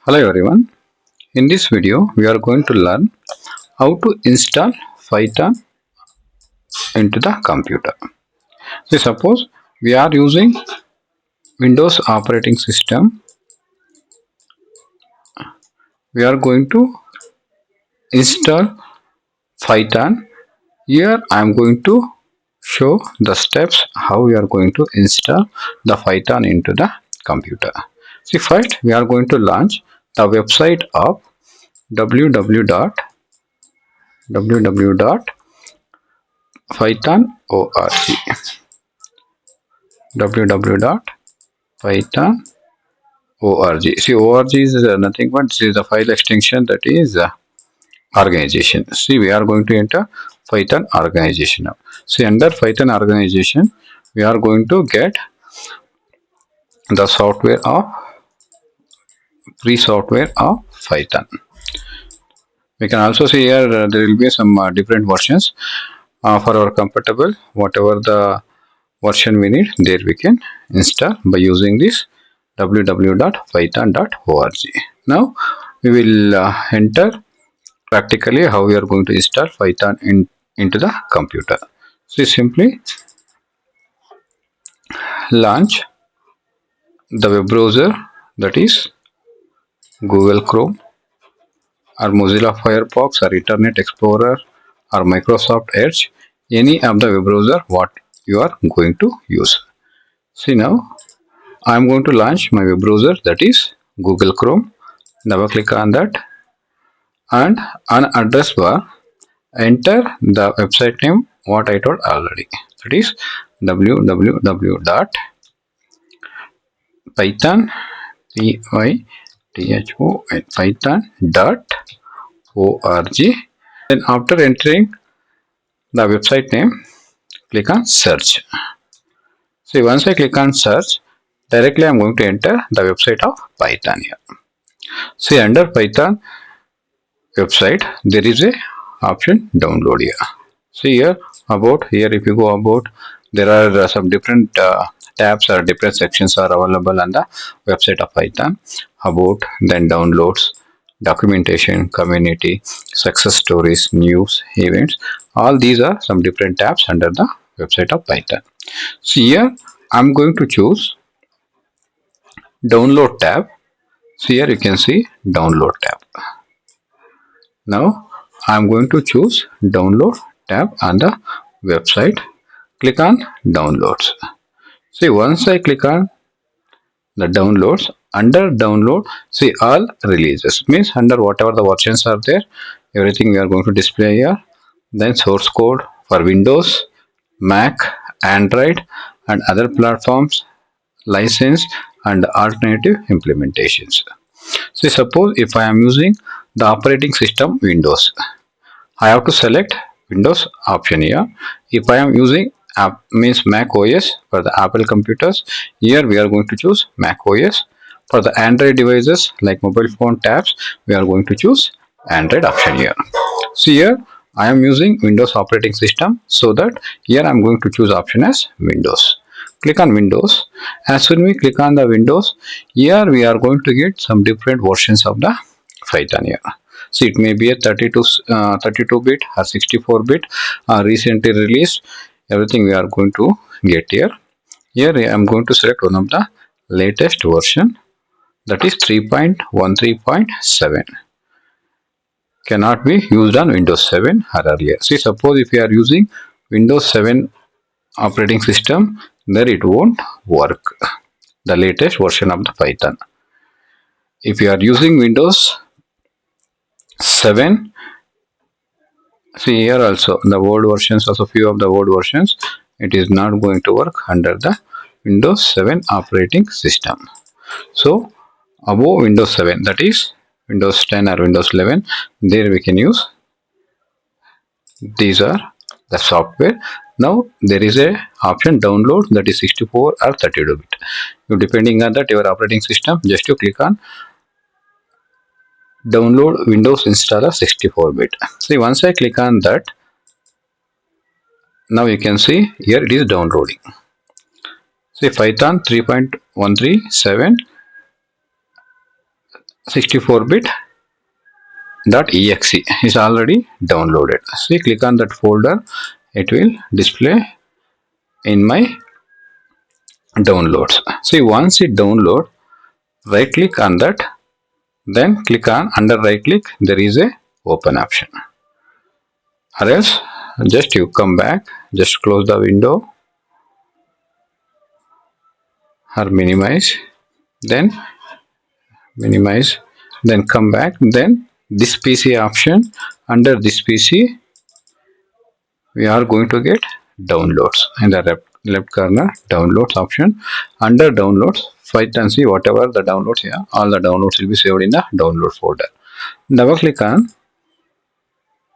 Hello everyone. In this video, we are going to learn how to install Python into the computer. So suppose we are using Windows operating system. We are going to install Python. Here I am going to show the steps how we are going to install the Python into the computer. See, first we are going to launch the website of www.python.org. www.python.org. See, org is nothing but this is the file extension, that is organization. See, we are going to enter Python organization now. See, under Python organization, we are going to get the software of free software of Python. We can also see here there will be some different versions for our comfortable. Whatever the version we need, there we can install by using this www.python.org. Now we will enter practically how we are going to install Python into the computer. So simply launch the web browser, that is Google Chrome or Mozilla Firefox or Internet Explorer or Microsoft Edge, any of the web browser what you are going to use. See, now I am going to launch my web browser, that is Google Chrome. Double click on that, and on address bar enter the website name what I told already, that is www.python python.org. Then after entering the website name, click on search. See, once I click on search, directly I am going to enter the website of Python here. See, under Python website there is a option download here. See here, about here, if you go about, there are some different tabs or different sections are available on the website of Python. About, then downloads, documentation, community, success stories, news, events. All these are some different tabs under the website of Python. So here I'm going to choose download tab. So here you can see download tab. Now I'm going to choose download tab on the website. Click on downloads. See, once I click on the downloads, under download, see all releases, means under whatever the versions are there, everything we are going to display here. Then source code for Windows, Mac, Android and other platforms, license and alternative implementations. See, suppose if I am using the operating system Windows, I have to select Windows option here. If I am using means Mac OS for the Apple computers, here we are going to choose Mac OS. For the Android devices like mobile phone tabs, we are going to choose Android option here. So here I am using Windows operating system, so that here I am going to choose option as Windows. Click on Windows. As soon we click on the Windows, here we are going to get some different versions of the Python here. So it may be a 32 bit or 64 bit recently released. Everything we are going to get here. Here I am going to select one of the latest version, that is 3.13.7. Cannot be used on Windows 7 or earlier. See, suppose if you are using Windows 7 operating system, then it won't work, the latest version of the Python. If you are using Windows 7, see here also the old versions, also few of the old versions, it is not going to work under the Windows 7 operating system. So above Windows 7, that is Windows 10 or Windows 11, there we can use. These are the software. Now there is a option download, that is 64 or 32 bit. You, depending on that your operating system, just you click on download Windows installer 64 bit. See, once I click on that, now you can see here it is downloading. See, Python 3.137 64-bit .exe is already downloaded. See, click on that folder, it will display in my downloads. See, once it download, right click on that, then click on under right click, there is a open option, or else just you come back, just close the window or minimize, then come back, then this PC option, under this PC we are going to get downloads in the left corner, downloads option. Under downloads, find and see whatever the downloads here, all the downloads will be saved in the download folder. Double click on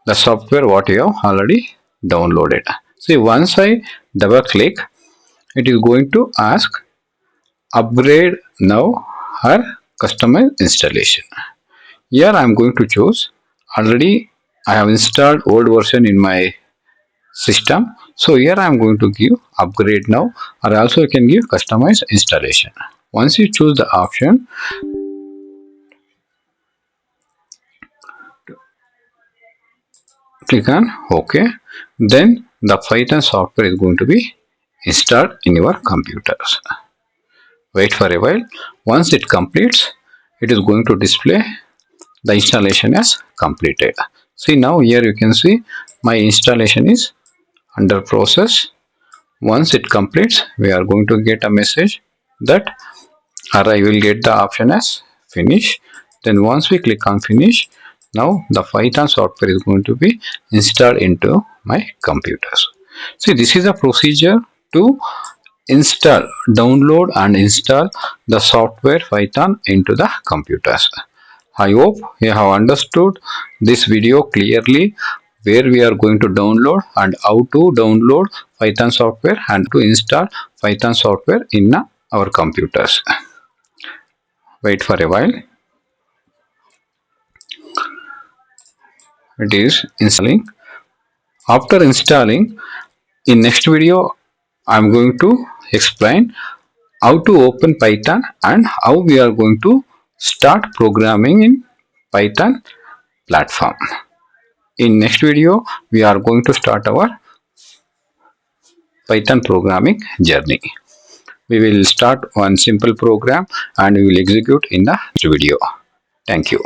the software what you have already downloaded. See, once I double click, it is going to ask upgrade now or customize installation. Here I am going to choose, already I have installed old version in my system, so here I am going to give upgrade now, or also you can give customize installation. Once you choose the option, click on OK, then the Python software is going to be installed in your computers. Wait for a while. Once it completes, it is going to display the installation as completed. See, now here you can see my installation is under process. Once it completes, we are going to get a message that, or I will get the option as finish. Then once we click on finish, now the Python software is going to be installed into my computers. See, this is a procedure to install, download and install the software Python into the computers. I hope you have understood this video clearly, where we are going to download and how to download Python software and to install Python software in our computers. Wait for a while. It is installing. After installing, in next video I am going to explain how to open Python and how we are going to start programming in Python platform. In next video we are going to start our Python programming journey. We will start one simple program and we will execute in the next video. Thank you.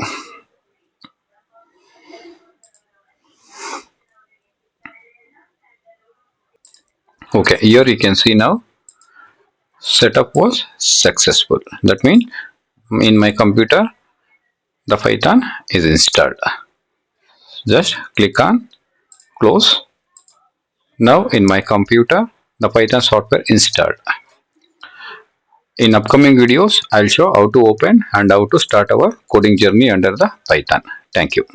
Okay, here you can see now setup was successful. That means in my computer the Python is installed. Just click on close. Now in my computer the Python software installed. In upcoming videos I'll show how to open and how to start our coding journey under the Python. Thank you.